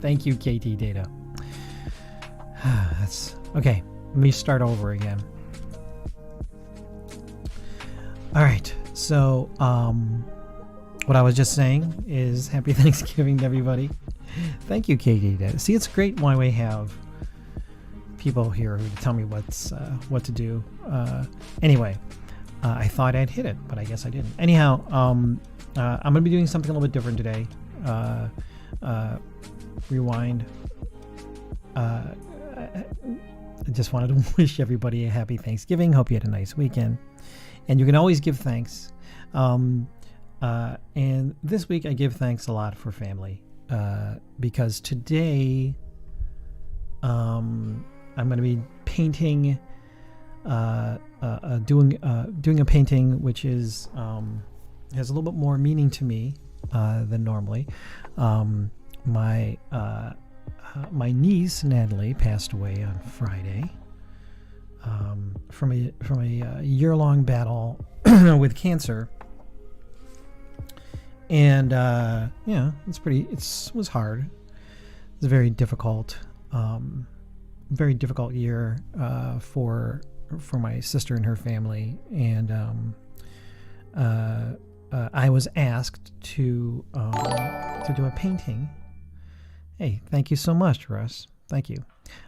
Thank you, KT Data. That's okay. Let me start over again. All right. So, what I was just saying is Happy Thanksgiving to everybody. Thank you, KT Data. See, it's great when we have people here who tell me what to do. Anyway, I thought I'd hit it, but I guess I didn't. Anyhow, I'm going to be doing something a little bit different today. Rewind. I just wanted to wish everybody a happy Thanksgiving. Hope you had a nice weekend. And you can always give thanks. And this week I give thanks a lot for family. Because today I'm going to be painting, doing a painting which is has a little bit more meaning to me than normally. My niece Natalie passed away on Friday from a year-long battle with cancer, and it was hard. It was a very difficult year for my sister and her family, and I was asked to do a painting. Hey, thank you so much, Russ. Thank you.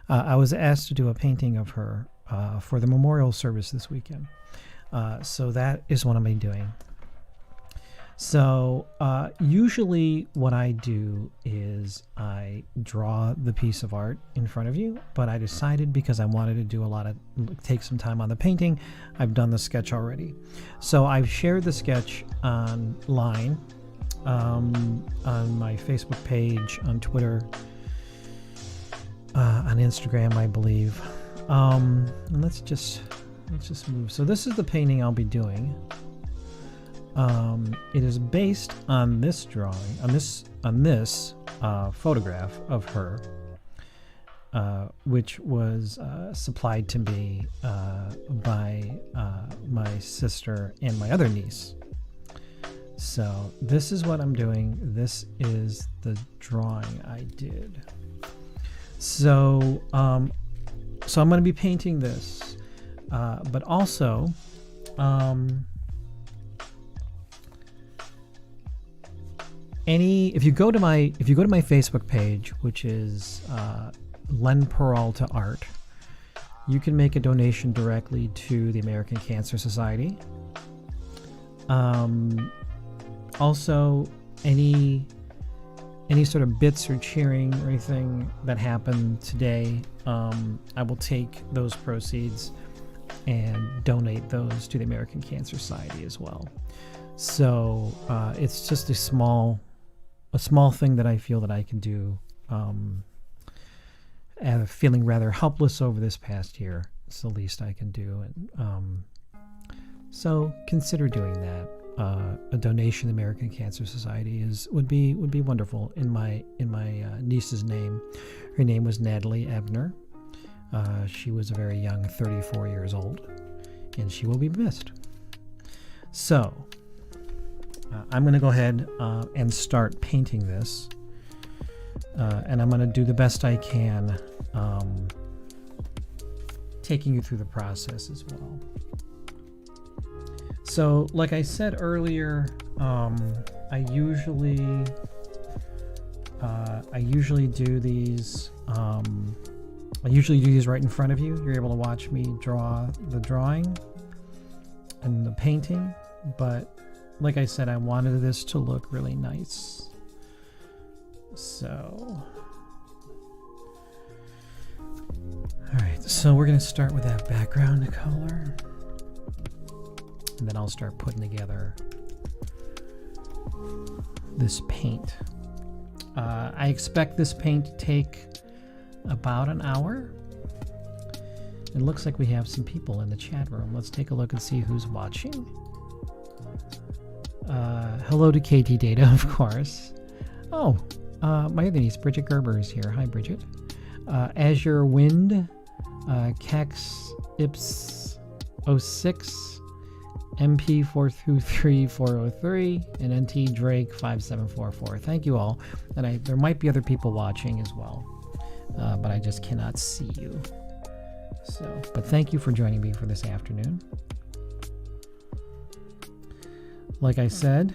I was asked to do a painting of her for the memorial service this weekend. So that is what I'm going to be doing. So usually what I do is I draw the piece of art in front of you, but I decided because I wanted to take some time on the painting, I've done the sketch already. So I've shared the sketch online, on my Facebook page, on Twitter, on Instagram, I believe. And let's just move. So this is the painting I'll be doing. It is based on this drawing, on this photograph of her, which was supplied to me by my sister and my other niece. So this is what I'm doing. This is the drawing I did. So I'm going to be painting this, but also if you go to my Facebook page, which is Len Peralta Art, you can make a donation directly to the American Cancer Society. Also, any sort of bits or cheering or anything that happened today, I will take those proceeds and donate those to the American Cancer Society as well. So it's just a small thing that I feel that I can do. Feeling rather helpless over this past year. It's the least I can do, and So consider doing that. A donation to the American Cancer Society would be wonderful. In my niece's name, her name was Natalie Ebner. She was a very young 34 years old, and she will be missed. So I'm going to go ahead and start painting this, and I'm going to do the best I can, taking you through the process as well. So, like I said earlier, I usually do these. I usually do these right in front of you. You're able to watch me draw the drawing and the painting. But, like I said, I wanted this to look really nice. So, all right. So we're gonna start with that background color. And then I'll start putting together this paint. I expect this paint to take about an hour. It looks like we have some people in the chat room. Let's take a look and see who's watching. Hello to KT Data, of course. Oh, my other niece, Bridget Gerber, is here. Hi, Bridget. Azure Wind, Kex Ips 06. MP423403 and NT Drake 5744. Thank you all. And there might be other people watching as well, but I just cannot see you. So, but thank you for joining me for this afternoon. Like I said,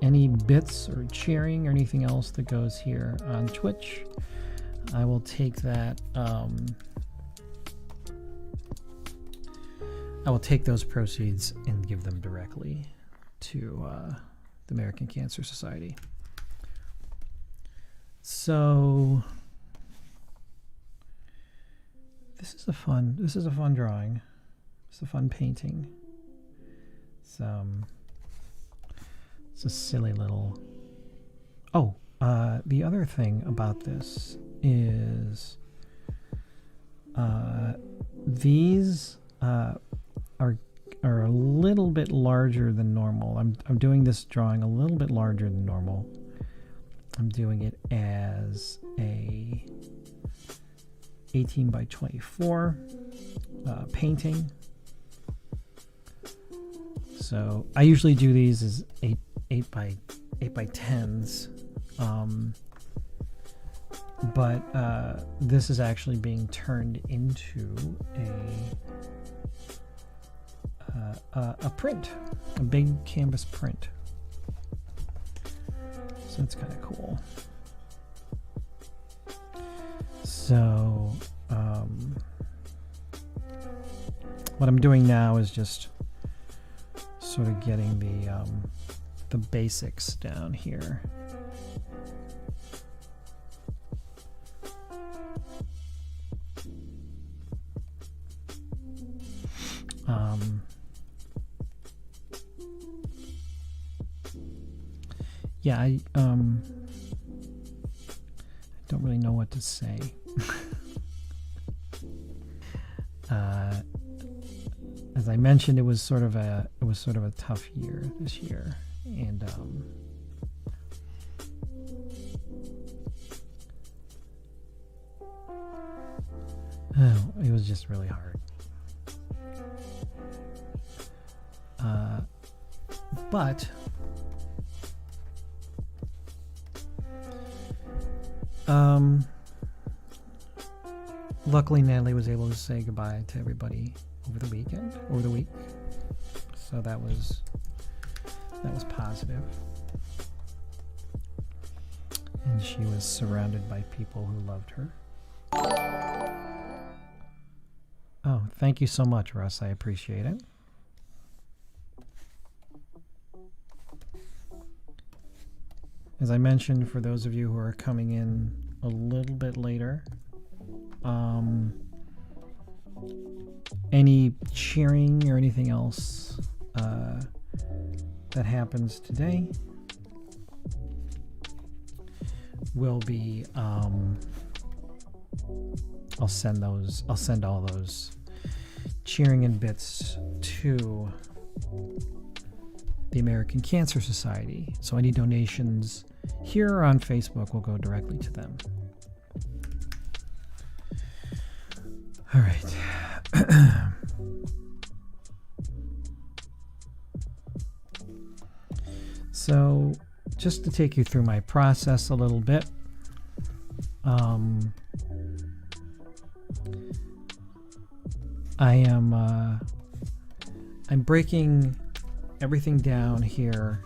any bits or cheering or anything else that goes here on Twitch, I will take that. I will take those proceeds and give them directly to the American Cancer Society. So this is a fun drawing. It's a fun painting. It's a silly little. Oh, the other thing about this is these are a little bit larger than normal. I'm doing this drawing a little bit larger than normal. I'm doing it as a 18 by 24 painting. So I usually do these as 8 by 10s. But this is actually being turned into a print, a big canvas print. So that's kind of cool. So what I'm doing now is just sort of getting the basics down here. Yeah, I don't really know what to say. As I mentioned, it was sort of a tough year this year, and it was just really hard. But luckily Natalie was able to say goodbye to everybody over the week, so that was positive, and she was surrounded by people who loved her. Oh, thank you so much, Russ. I appreciate it. As I mentioned, for those of you who are coming in a little bit later, any cheering or anything else that happens today will be I'll send all those cheering in bits to the American Cancer Society. So any donations here or on Facebook will go directly to them. All right. So just to take you through my process a little bit, I'm breaking everything down here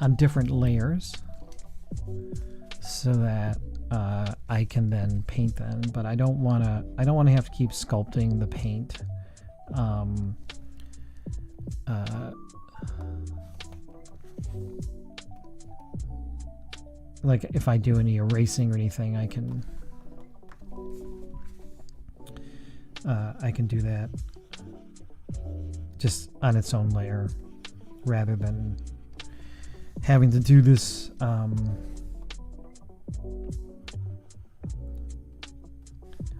on different layers so that I can then paint them, but I don't want to have to keep sculpting the paint. Like if I do any erasing or anything, I can do that just on its own layer rather than having to do this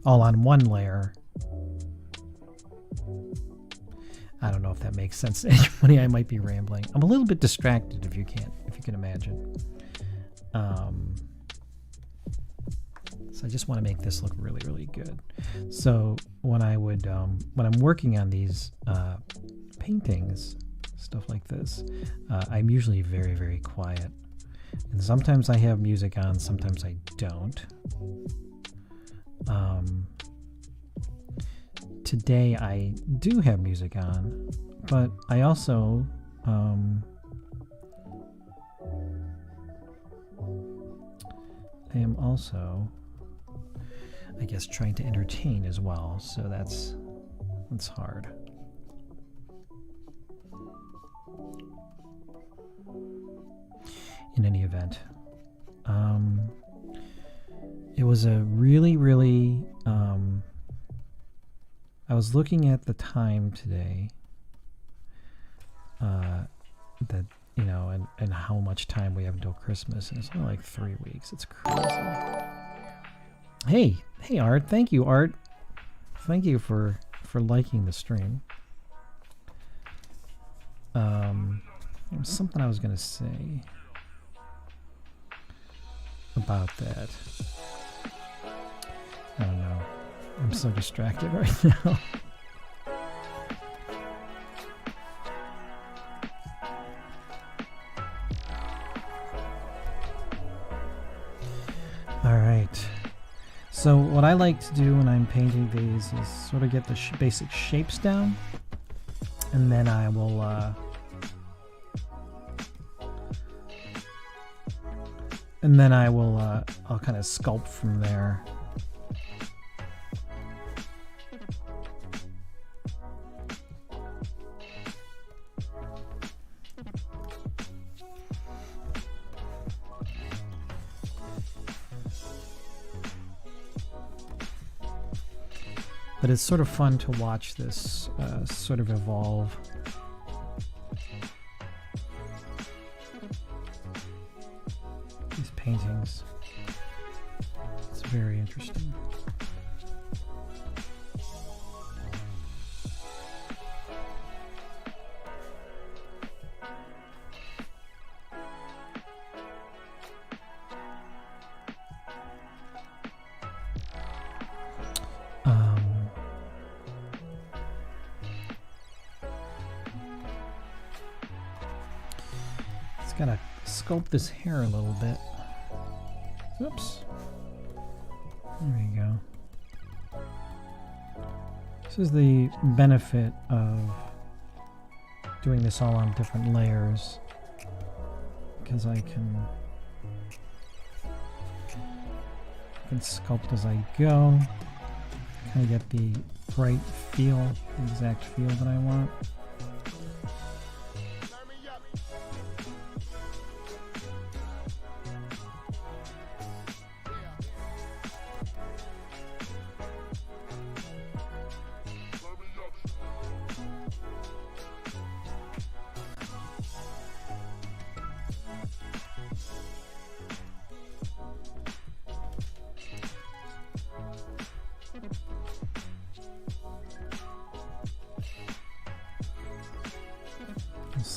all on one layer. I don't know if that makes sense to anybody. I might be rambling. I'm a little bit distracted, if you can imagine. So I just want to make this look really, really good. So when I'm working on these paintings, stuff like this, I'm usually very, very quiet. And sometimes I have music on, sometimes I don't. Today I do have music on, but I also I am also, I guess, trying to entertain as well, so that's hard. In any event, it was a really, really, I was looking at the time today, that, you know, and how much time we have until Christmas, and it's only like 3 weeks. It's crazy. Hey Art, thank you, Art. Thank you for liking the stream. There was something I was gonna say about that. I don't know. I'm so distracted right now. All right. So what I like to do when I'm painting these is sort of get the basic shapes down, and then I will I'll kind of sculpt from there. But it's sort of fun to watch this sort of evolve. These paintings. It's very interesting. Gotta sculpt this hair a little bit. Oops. There you go. This is the benefit of doing this all on different layers, because I can sculpt as I go, kind of get the right feel, the exact feel that I want.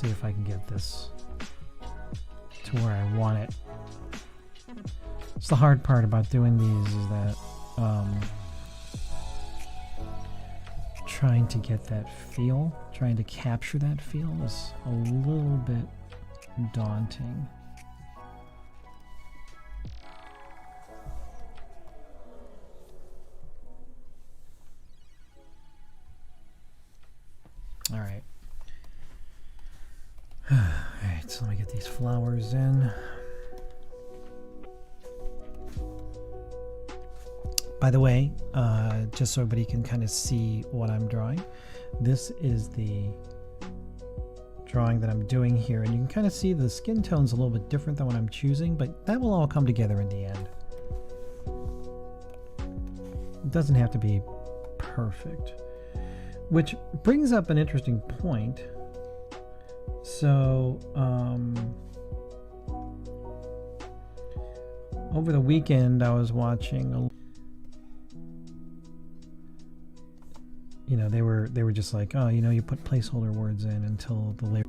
see if I can get this to where I want it. It's the hard part about doing these is that trying to get that feel, trying to capture that feel is a little bit daunting. All right. All right, so let me get these flowers in. By the way, just so everybody can kind of see what I'm drawing, this is the drawing that I'm doing here, and you can kind of see the skin tone's a little bit different than what I'm choosing, but that will all come together in the end. It doesn't have to be perfect, which brings up an interesting point. So, over the weekend, I was watching you know, they were just like, oh, you know, you put placeholder words in until the later.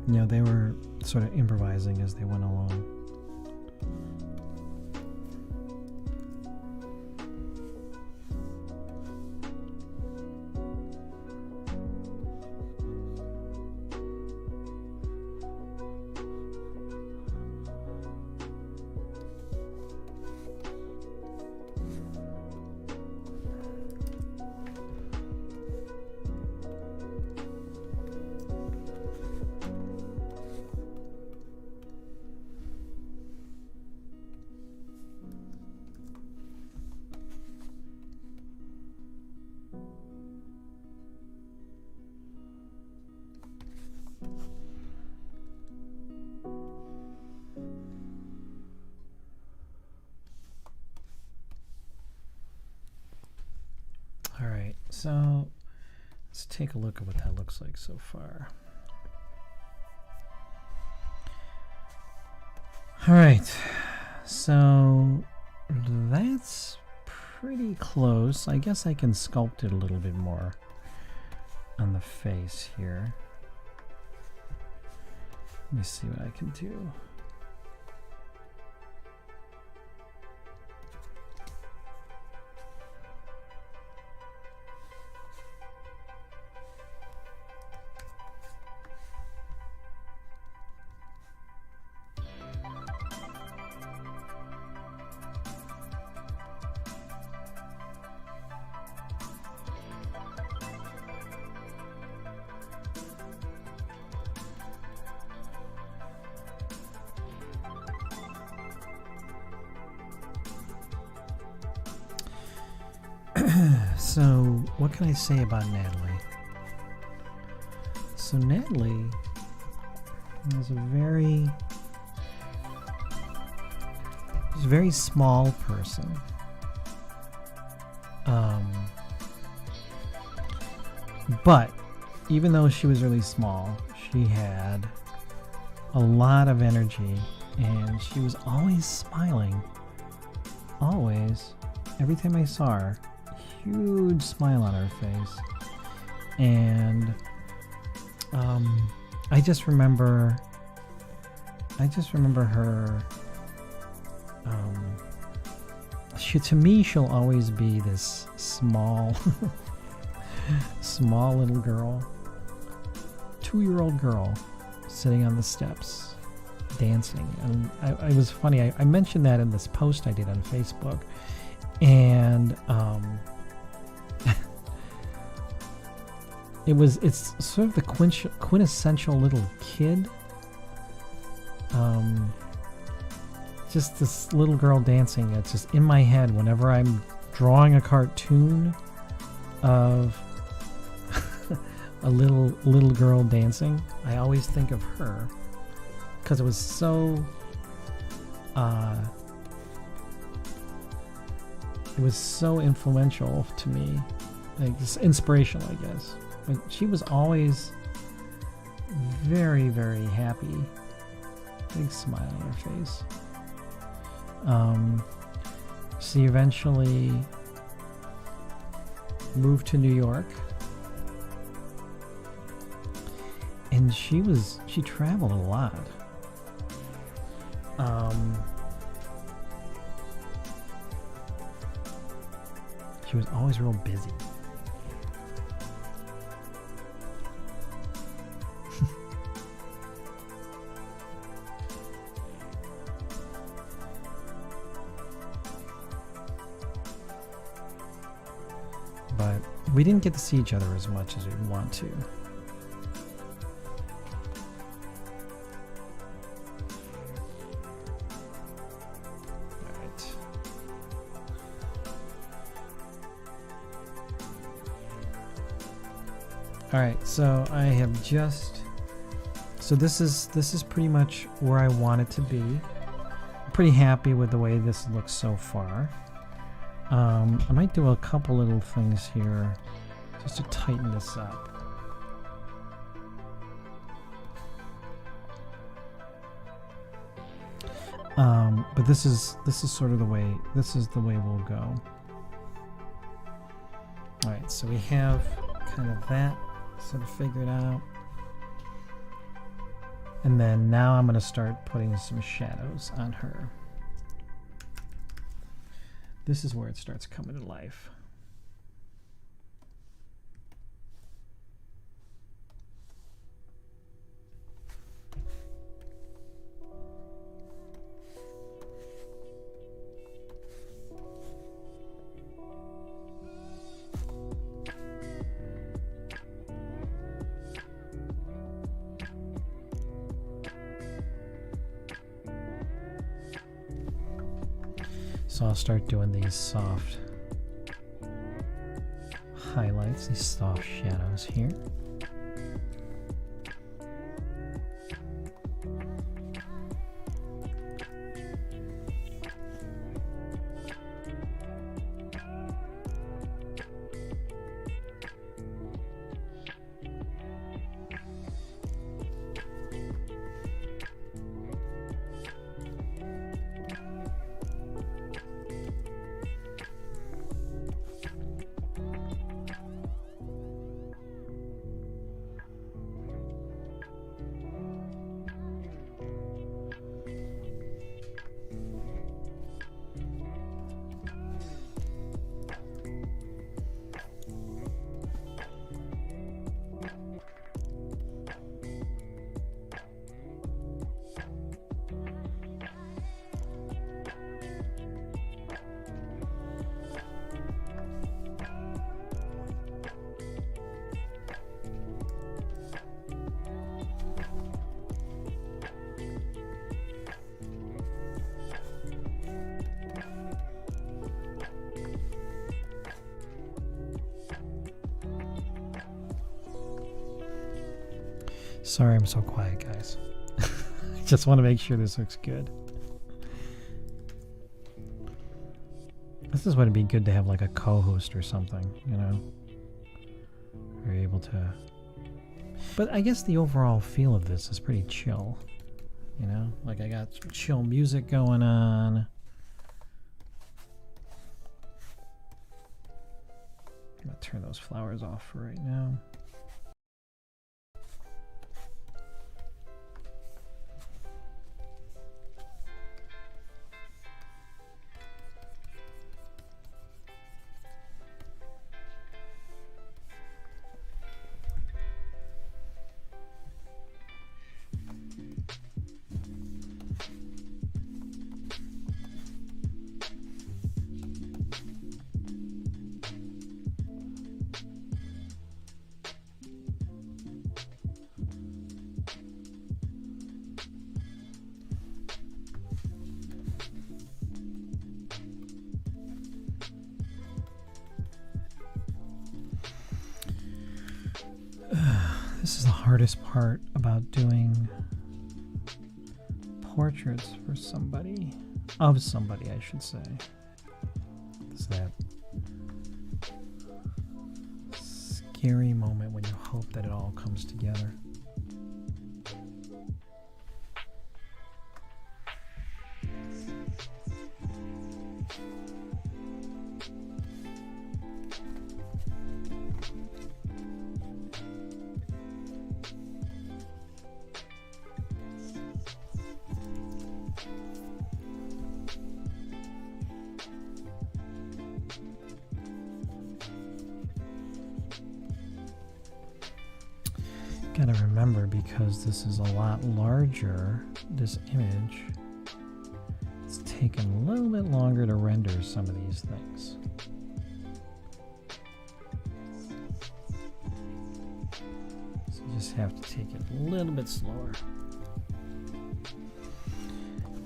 You know, they were sort of improvising as they went along. So let's take a look at what that looks like so far. All right, so that's pretty close. I guess I can sculpt it a little bit more on the face here. Let me see what I can do. So, what can I say about Natalie? So, Natalie is a very small person. But even though she was really small, she had a lot of energy, and she was always smiling. Always. Every time I saw her, huge smile on her face. And I just remember her, to me, she'll always be this small small little girl, 2-year-old girl sitting on the steps dancing. And I was funny, I mentioned that in this post I did on Facebook, and it's sort of the quintessential little kid, just this little girl dancing. It's just in my head whenever I'm drawing a cartoon of a little girl dancing. I always think of her because it was so influential to me, like it's inspirational, I guess. But she was always very, very happy, big smile on her face. She eventually moved to New York, And she traveled a lot. She was always real busy. But we didn't get to see each other as much as we'd want to. All right, so I have just, so this is pretty much where I want it to be. I'm pretty happy with the way this looks so far. I might do a couple little things here just to tighten this up. But this is sort of the way, this is the way we'll go. All right, so we have kind of that sort of figured out. And then now I'm going to start putting some shadows on her. This is where it starts coming to life. So I'll start doing these soft highlights, these soft shadows here. Sorry I'm so quiet, guys. I just want to make sure this looks good. This is what it'd be good to have, like a co-host or something, you know? You're able to... But I guess the overall feel of this is pretty chill, you know? Like I got some chill music going on. I'm gonna turn those flowers off for right now. This is the hardest part about doing portraits for somebody, of somebody, I should say. It's that scary moment when you hope that it all comes together. Gotta remember, because this is a lot larger, this image, it's taken a little bit longer to render some of these things. So you just have to take it a little bit slower.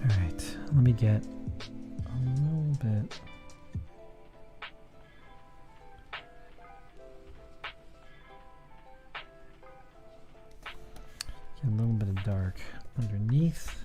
Alright, let me get a little bit. Get a little bit of dark underneath.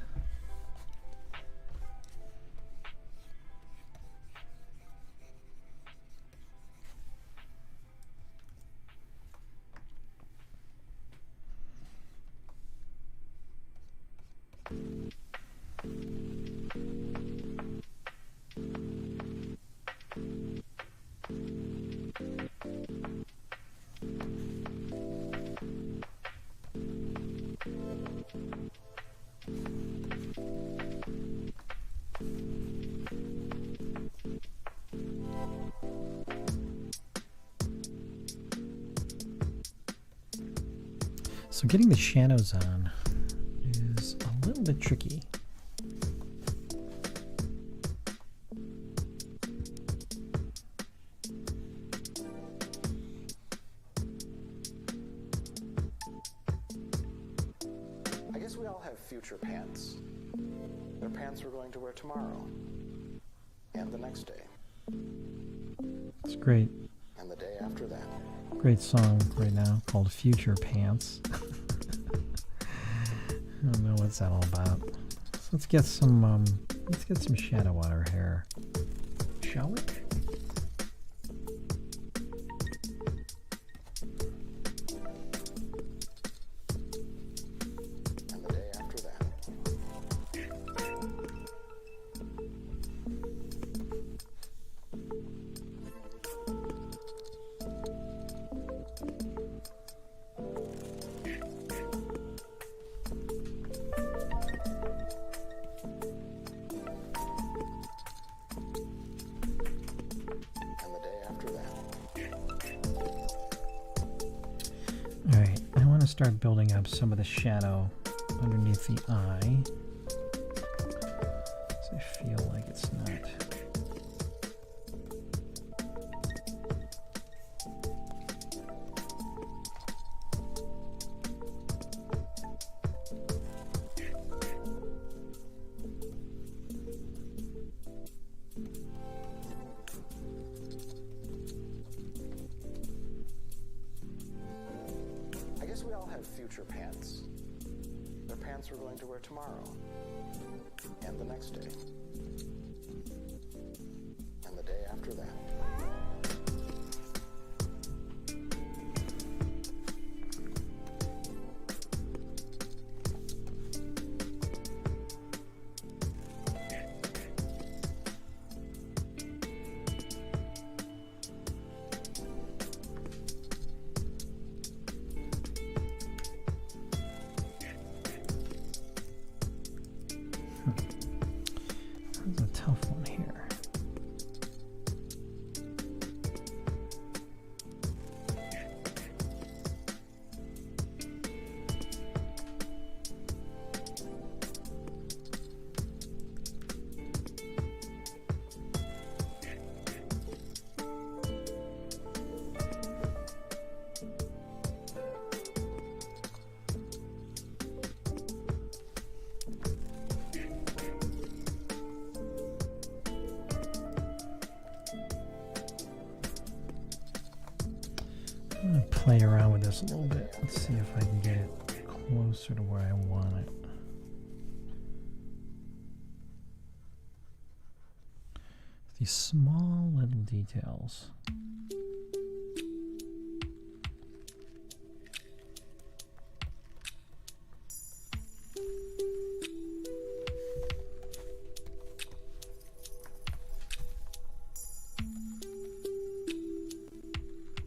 So getting the shadows on is a little bit tricky. I guess we all have future pants. They're pants we're going to wear tomorrow. And the next day. It's great. And the day after that. Great song right now called Future Pants. I don't know what's that all about. So let's get some shadow on her hair. Shall we? And the day after that. Alright, I want to start building up some of the shadow underneath the eye. So I feel like it's not. We all have future pants. They're pants we're going to wear tomorrow. And the next day. And the day after that. That's a tough one here. I'm going to play around with this a little bit. Let's see if I can get it closer to where I want it. These small little details.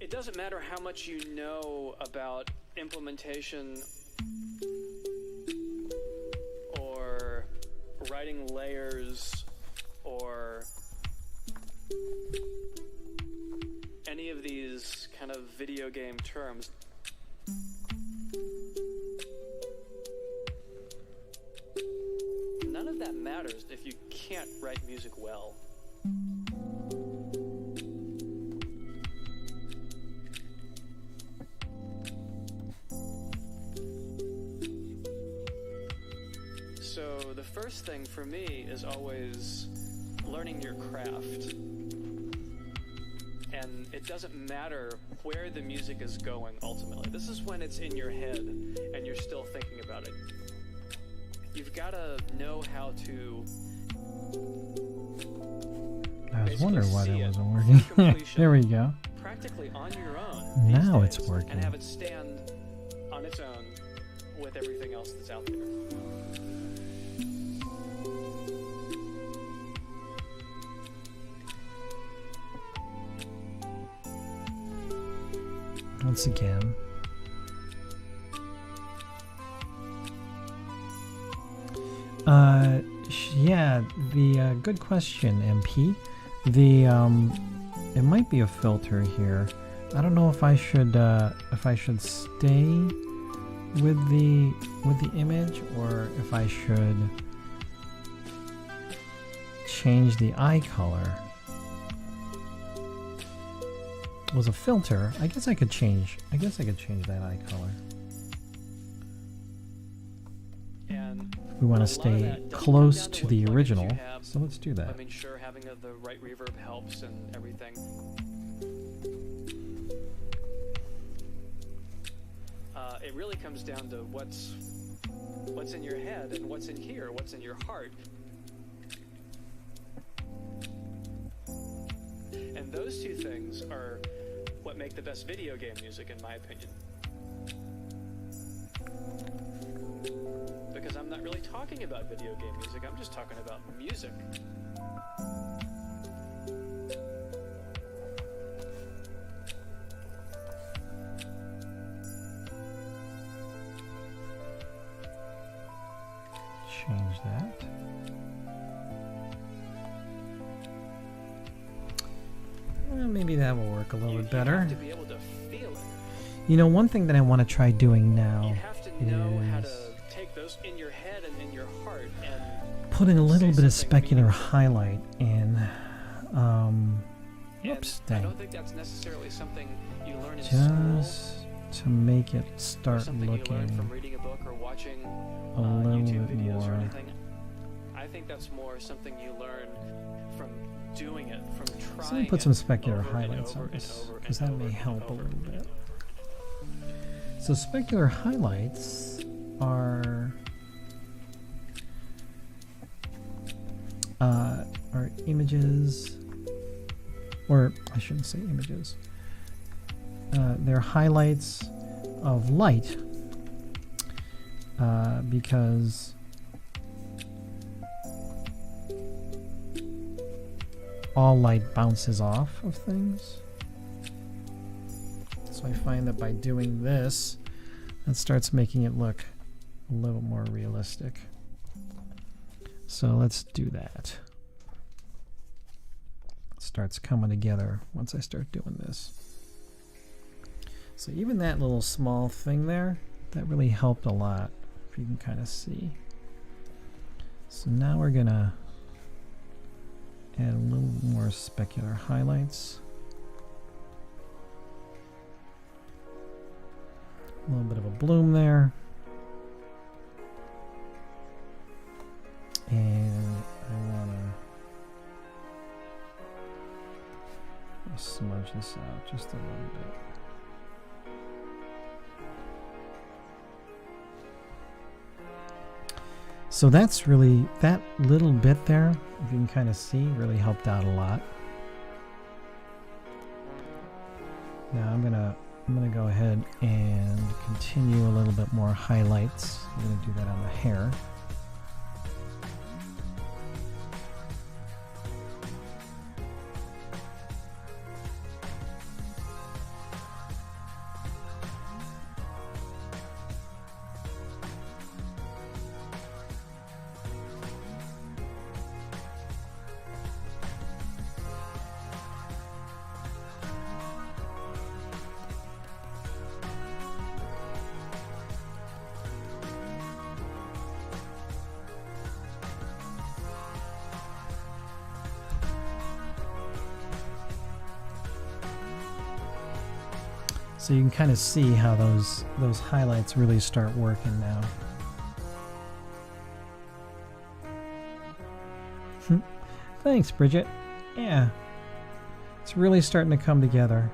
It doesn't matter how much you know about implementation or writing layers or any of these kind of video game terms. matters if you can't write music well. So the first thing for me is always learning your craft. And it doesn't matter where the music is going ultimately. This is when it's in your head and you're still thinking about it. You've got to know how to. I was wondering why that wasn't working. There we go. Practically on your own. Now these days, it's working. And have it stand on its own with everything else that's out there. Once again. Yeah, the good question, MP. The it might be a filter here. I don't know if I should stay with the image or if I should change the eye color. It was a filter. I guess I could change that eye color. And We want to stay close to the original, so let's do that. I mean, sure, having the right reverb helps and everything. It really comes down to what's in your head and what's in here, what's in your heart. And those two things are what make the best video game music, in my opinion. Because I'm not really talking about video game music, I'm just talking about music. Change that. Well, maybe that will work a little bit better. You have to be able to feel it. You know, one thing that I want to try doing now You have to know how to is take those in your head and in your heart and putting a little bit of something specular highlight in. And Oops, I dang. don't think that's necessarily something you learn in school. Just to make it Or start something you learn from looking reading a book or watching a little YouTube bit videos or more. anything. I think that's more something you learn from doing it, from trying. So let me put some specular over and highlights over on and this, over because and that over may and help a over. little bit. So specular highlights are images, or I shouldn't say images. They're highlights of light, because all light bounces off of things. So I find that by doing this, it starts making it look a little more realistic. So let's do that. It starts coming together once I start doing this. So even that little small thing there, that really helped a lot, if you can kind of see. So now we're gonna add a little more specular highlights. A little bit of a bloom there. And I want to smudge this out just a little bit. So that's really, that little bit there, if you can kind of see, really helped out a lot. Now I'm gonna go ahead and continue a little bit more highlights. I'm gonna do that on the hair. So you can kind of see how those highlights really start working now. Thanks, Bridget. Yeah, it's really starting to come together.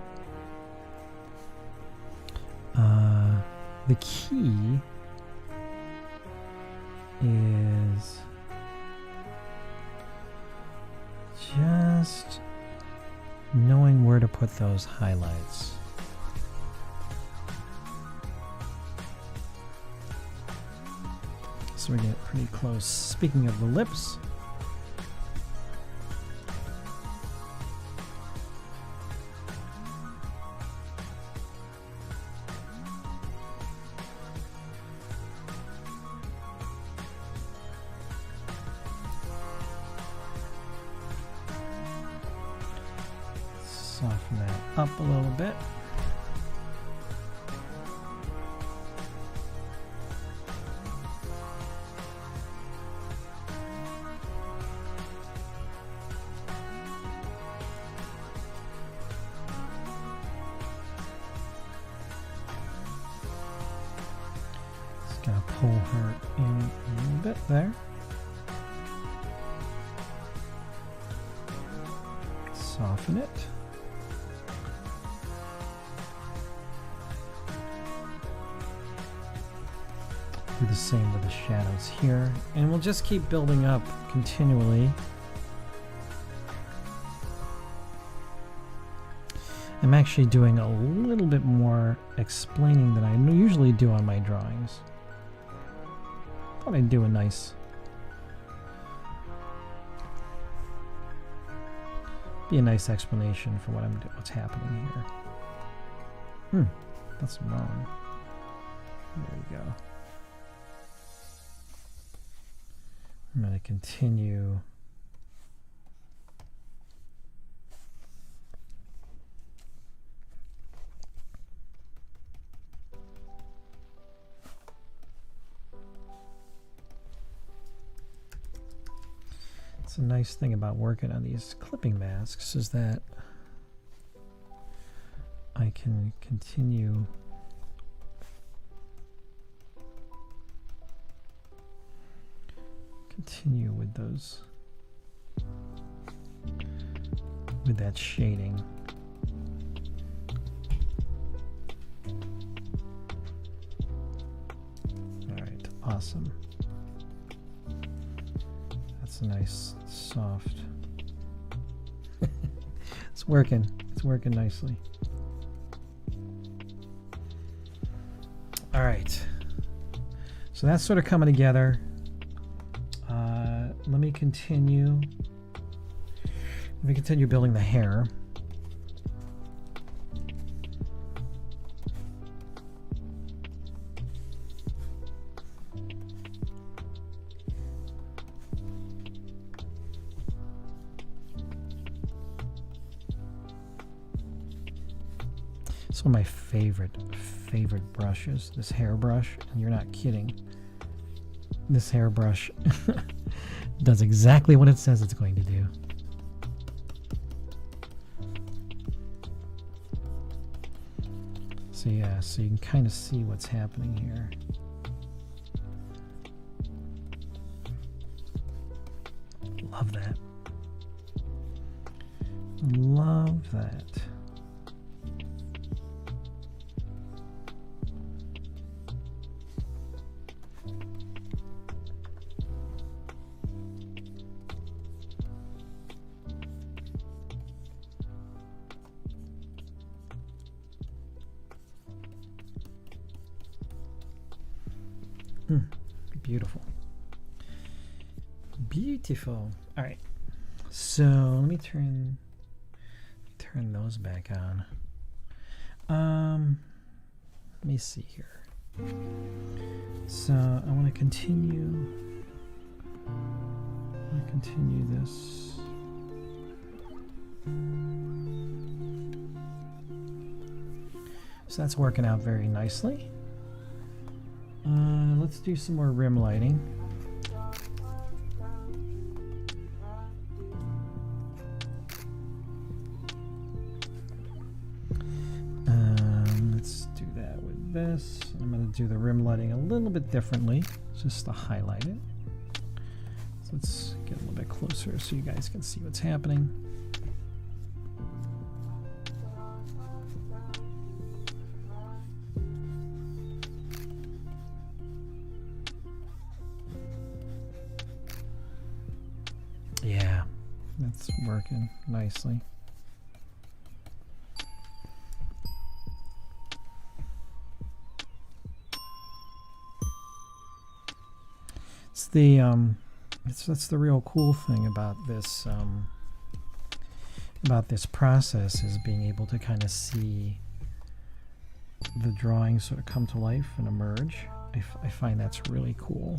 The key is just knowing where to put those highlights. So we get pretty close. Speaking of the lips, soften that up a little bit. Just gonna pull her in a little bit there. Soften it. Do the same with the shadows here, and we'll just keep building up continually. I'm actually doing a little bit more explaining than I usually do on my drawings. Thought I'd do a nice, be a nice explanation for what's happening here. That's wrong. There we go. I'm going to continue. It's a nice thing about working on these clipping masks is that I can continue with those, with that shading. All right, awesome. That's a nice soft. It's working nicely. All right, so that's sort of coming together. Let me continue building the hair. It's one of my favorite brushes, this hairbrush, and you're not kidding. This hairbrush does exactly what it says it's going to do. So yeah, so you can kind of see what's happening here. Love that. Love that. Beautiful. Beautiful. All right. So let me turn those back on. Let me see here. So I want to continue this. So that's working out very nicely. Let's do some more rim lighting. Let's this. I'm going to do the rim lighting a little bit differently, just to highlight it. So let's get a little bit closer so you guys can see what's happening. Yeah, that's working nicely. It's the that's the real cool thing about this process, is being able to kind of see the drawings sort of come to life and emerge. I find that's really cool.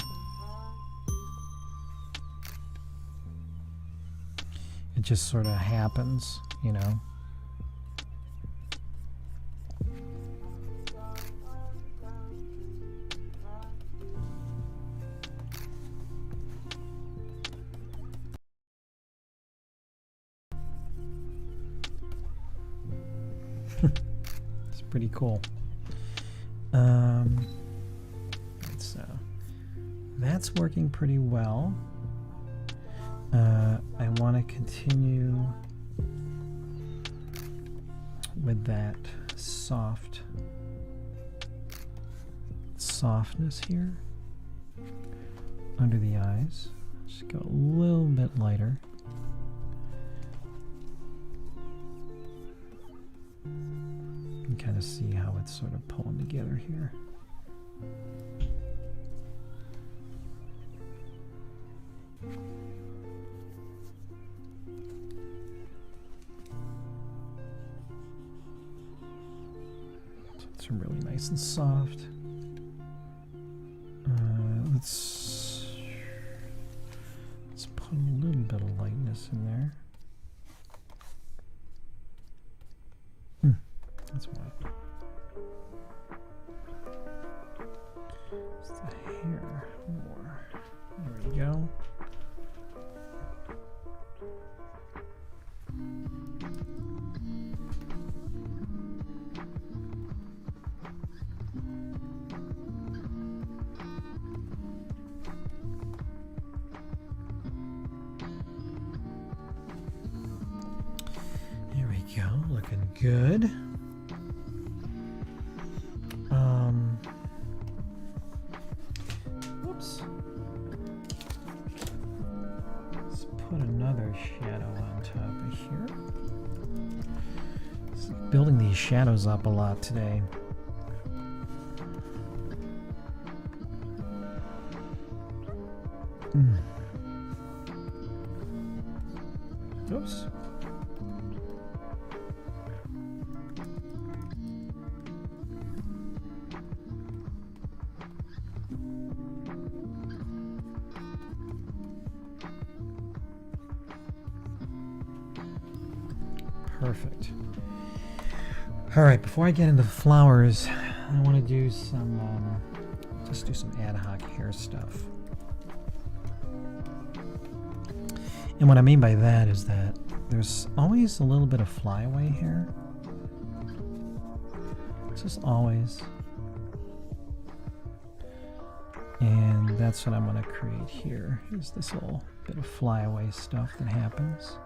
It just sort of happens, you know. It's pretty cool. So that's working pretty well. I want to continue with that softness here under the eyes. Just go a little bit lighter. And kind of see how it's sort of pulling together here. It's really nice and soft. Let's put a little bit of lightness in there. That's why. It's the hair more. There we go. There we go, looking good. Whoops. Let's put another shadow on top of here. So building these shadows up a lot today. Oops. Perfect. All right, before I get into the flowers, I want to do some, just do some ad hoc hair stuff. And what I mean by that is that there's always a little bit of flyaway hair. It's just always. And that's what I'm going to create here, is this little bit of flyaway stuff that happens.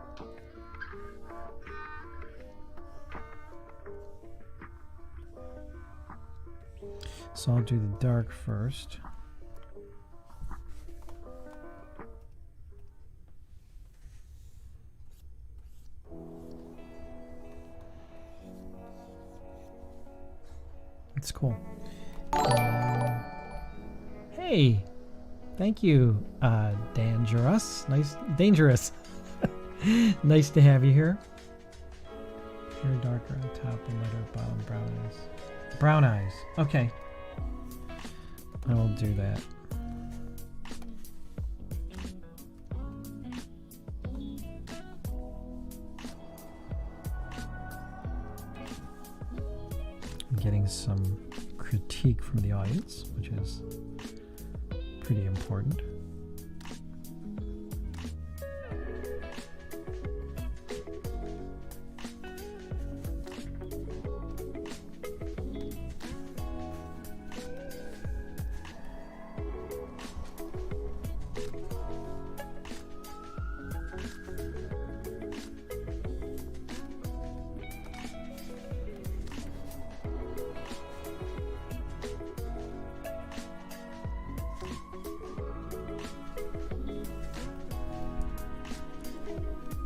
So I'll do the dark first. It's cool. Hey, thank you, Dangerous. Dangerous. Nice to have you here. Hair darker on top and lighter bottom, brown eyes. Brown eyes. Okay. I will do that. I'm getting some critique from the audience, which is pretty important.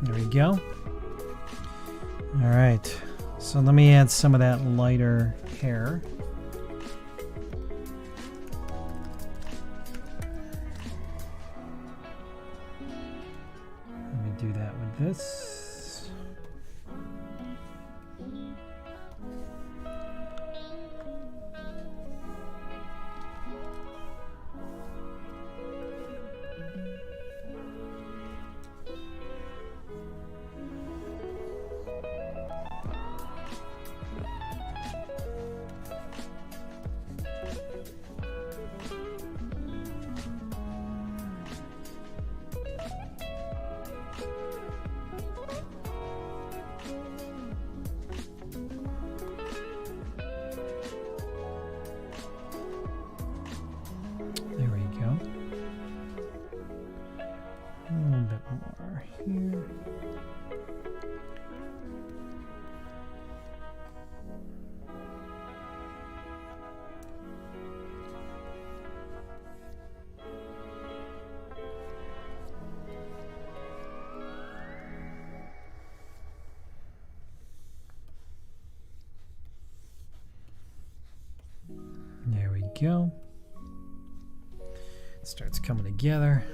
There we go. All right. So let me add some of that lighter hair. Let me do that with this. There we go. It starts coming together.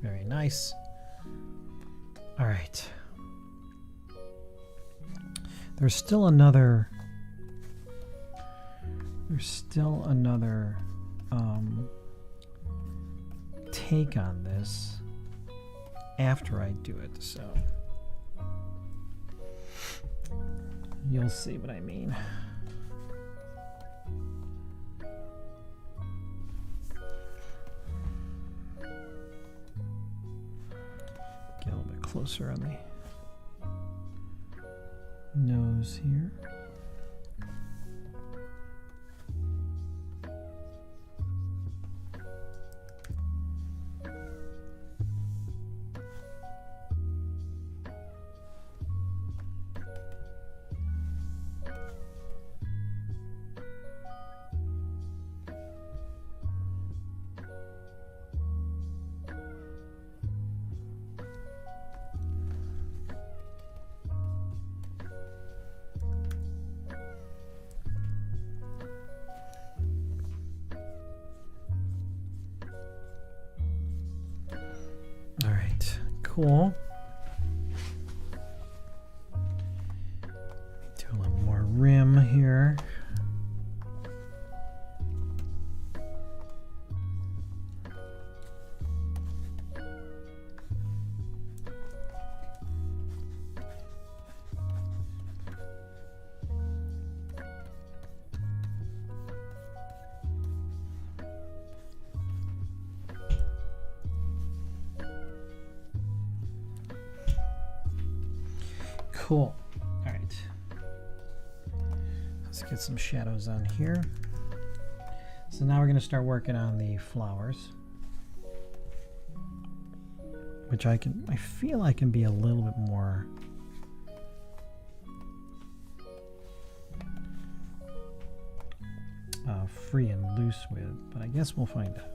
Very nice. All right. There's still another take on this after I do it, so you'll see what I mean. Get a little bit closer on the nose here. Cool. Do a little more rim here. Cool. All right. Let's get some shadows on here. So now we're going to start working on the flowers, which I feel I can be a little bit more free and loose with, but I guess we'll find out.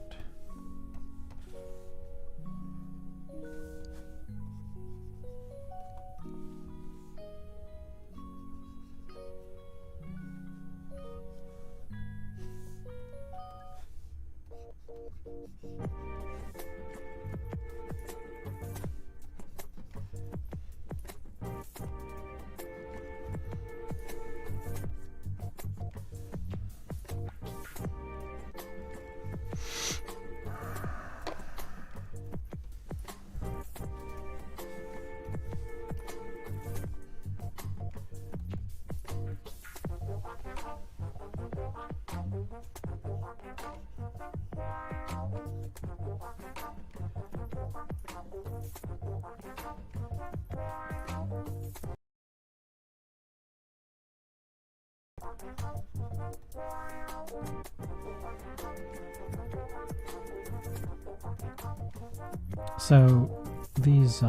So these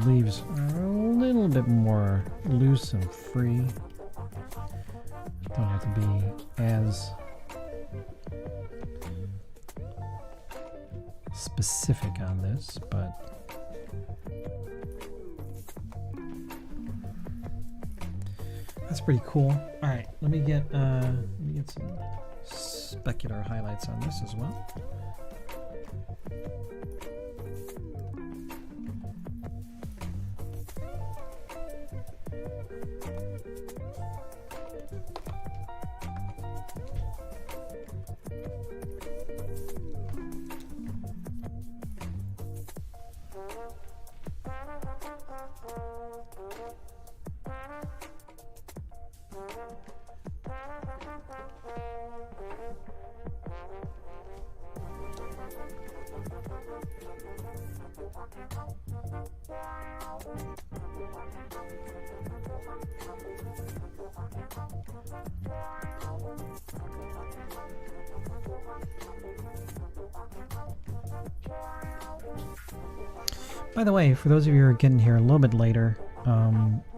leaves are a little bit more loose and free. Don't have to be as specific on this, but that's pretty cool. All right, let me get some specular highlights on this as well. By the way, for those of you who are getting here a little bit later,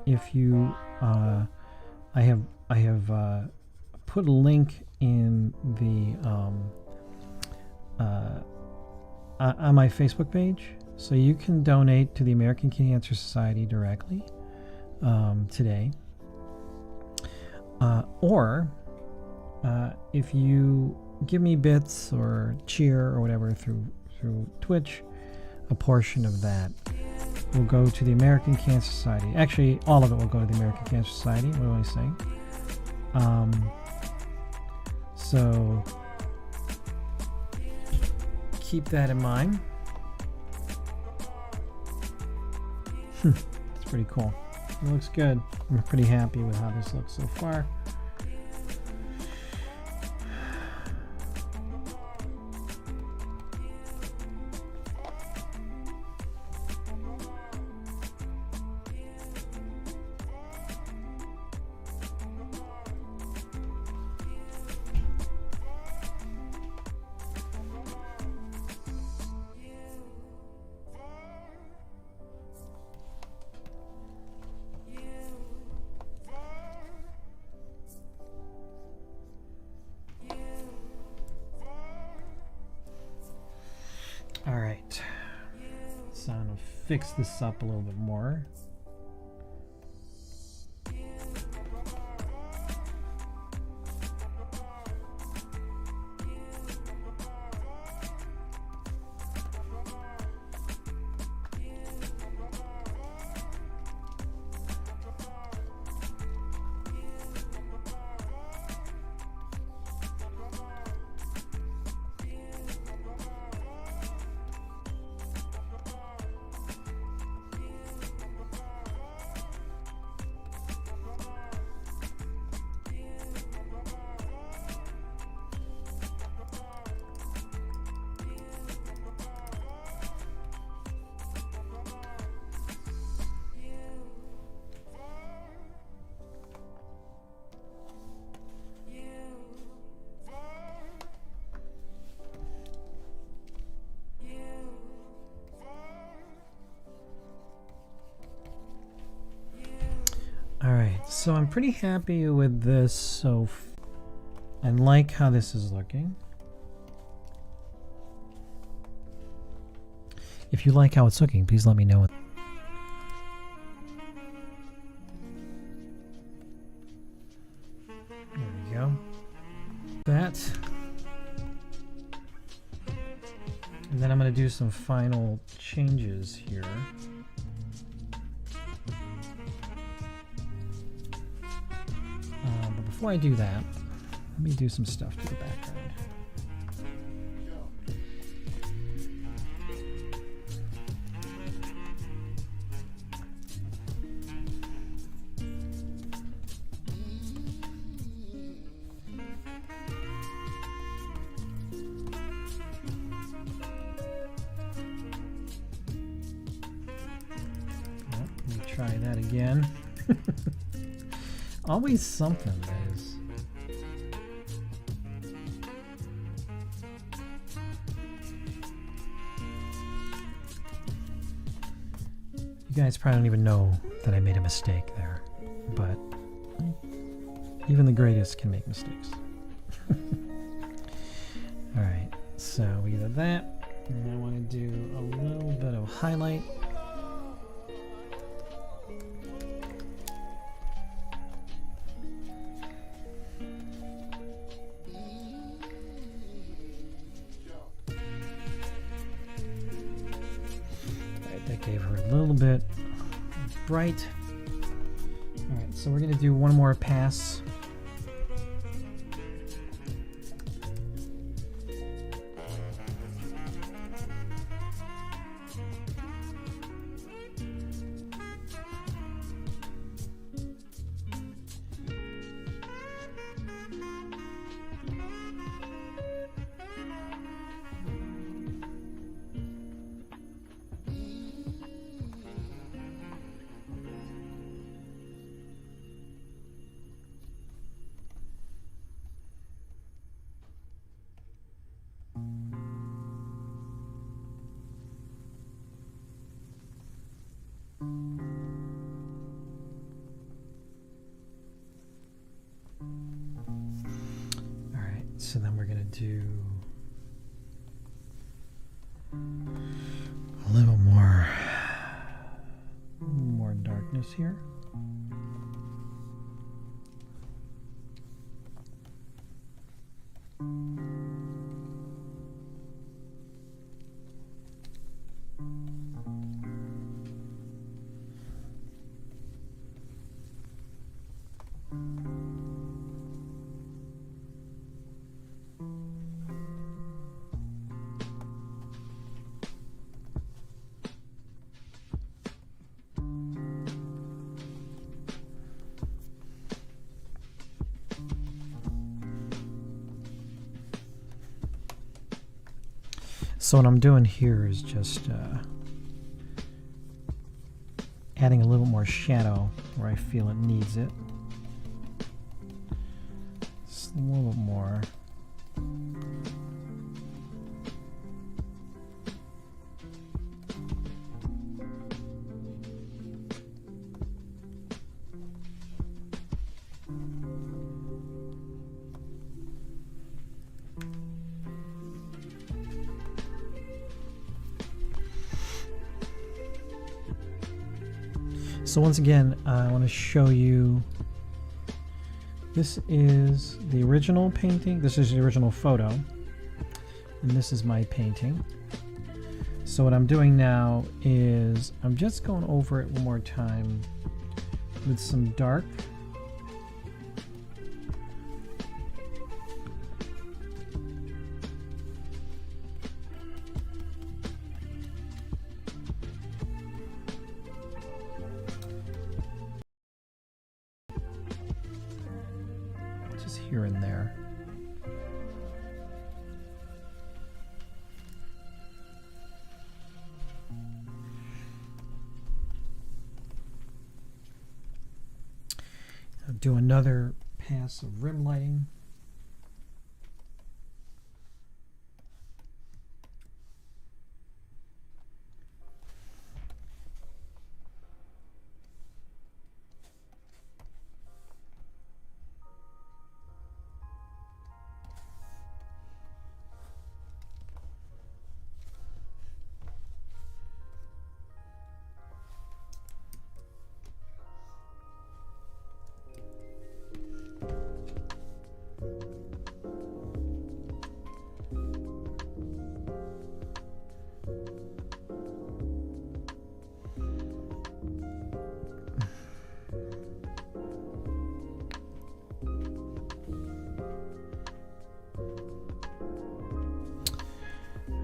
if you, I have put a link in the on my Facebook page, so you can donate to the American Cancer Society directly today, or if you give me bits or cheer or whatever through Twitch, a portion of that will go to the American Cancer Society. Actually, all of it will go to the American Cancer Society. What am I saying? So keep that in mind. It's pretty cool. It looks good. I'm pretty happy with how this looks so far. All right, so I'm gonna fix this up a little bit more. So I'm pretty happy with this and like how this is looking. If you like how it's looking, please let me know. There we go. That. And then I'm going to do some final changes here. But before I do that, let me do some stuff to the background. Let me try that again. Always something, guys. You guys probably don't even know that I made a mistake there, but even the greatest can make mistakes. Alright, so we did that. And I want to do a little bit of highlight. Right, that gave her a little bit bright. All right, so we're going to do one more pass. So then we're going to do a little more darkness here. So what I'm doing here is just adding a little more shadow where I feel it needs it. Just a little more. So once again, I want to show you, this is the original painting, this is the original photo, and this is my painting. So what I'm doing now is I'm just going over it one more time with some dark. Here and there. I'll do another pass of rim lighting.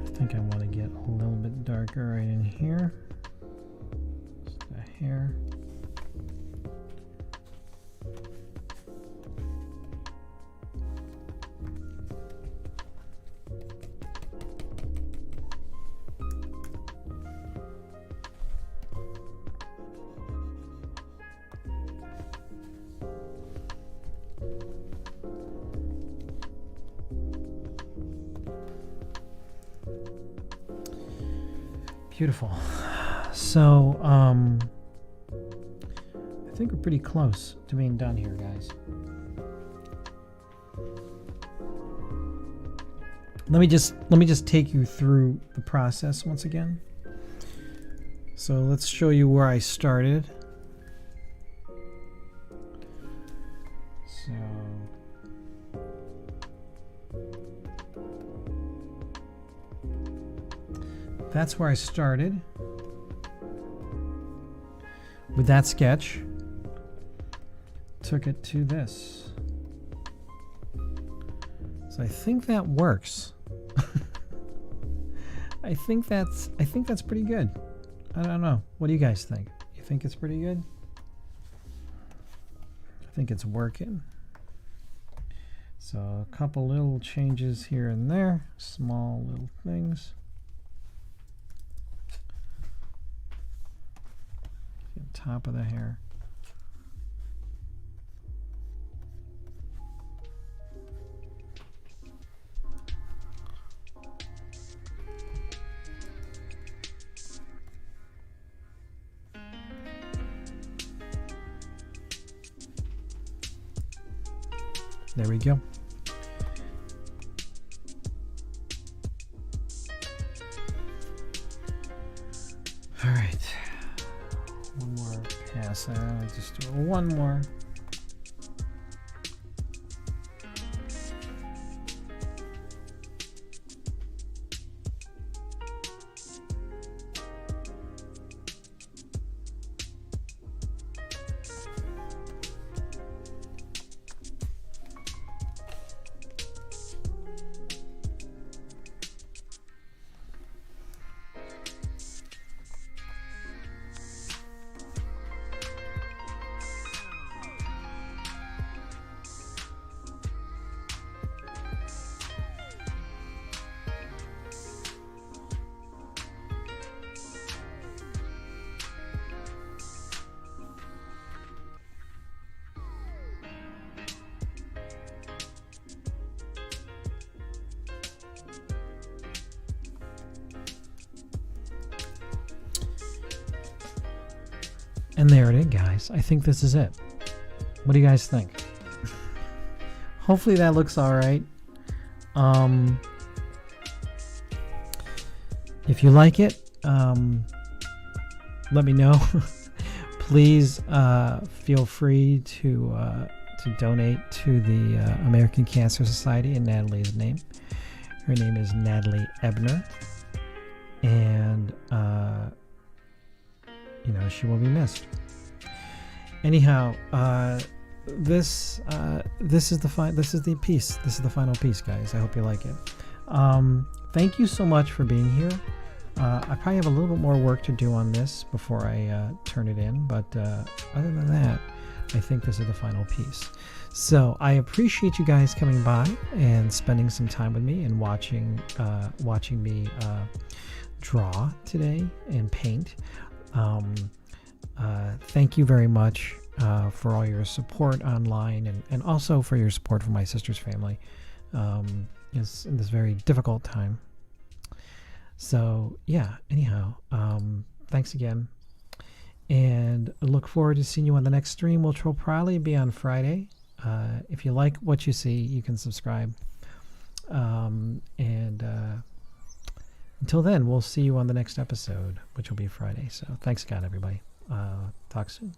I think I want to get a little bit darker right in here. Just a hair. Beautiful. So, I think we're pretty close to being done here, guys. let me just take you through the process once again. So let's show you where I started. So that's where I started with that sketch. Took it to this. So I think that works. I think that's pretty good. I don't know. What do you guys think? You think it's pretty good? I think it's working. So a couple little changes here and there, small little things. Top of the hair. There we go. All right. One more pass. Just do one more. And there it is, guys. I think this is it. What do you guys think? Hopefully that looks all right. If you like it, let me know. Please feel free to donate to the American Cancer Society in Natalie's name. Her name is Natalie Ebner, and you know, she will be missed. Anyhow, this is the piece. This is the final piece, guys. I hope you like it. Thank you so much for being here. I probably have a little bit more work to do on this before I turn it in, but other than that, I think this is the final piece. So I appreciate you guys coming by and spending some time with me and watching me draw today and paint. Thank you very much for all your support online and also for your support for my sister's family in this very difficult time. So yeah, anyhow, thanks again, and I look forward to seeing you on the next stream, which will probably be on Friday. If you like what you see, you can subscribe, and until then, we'll see you on the next episode, which will be Friday. So thanks again, everybody. Talk soon.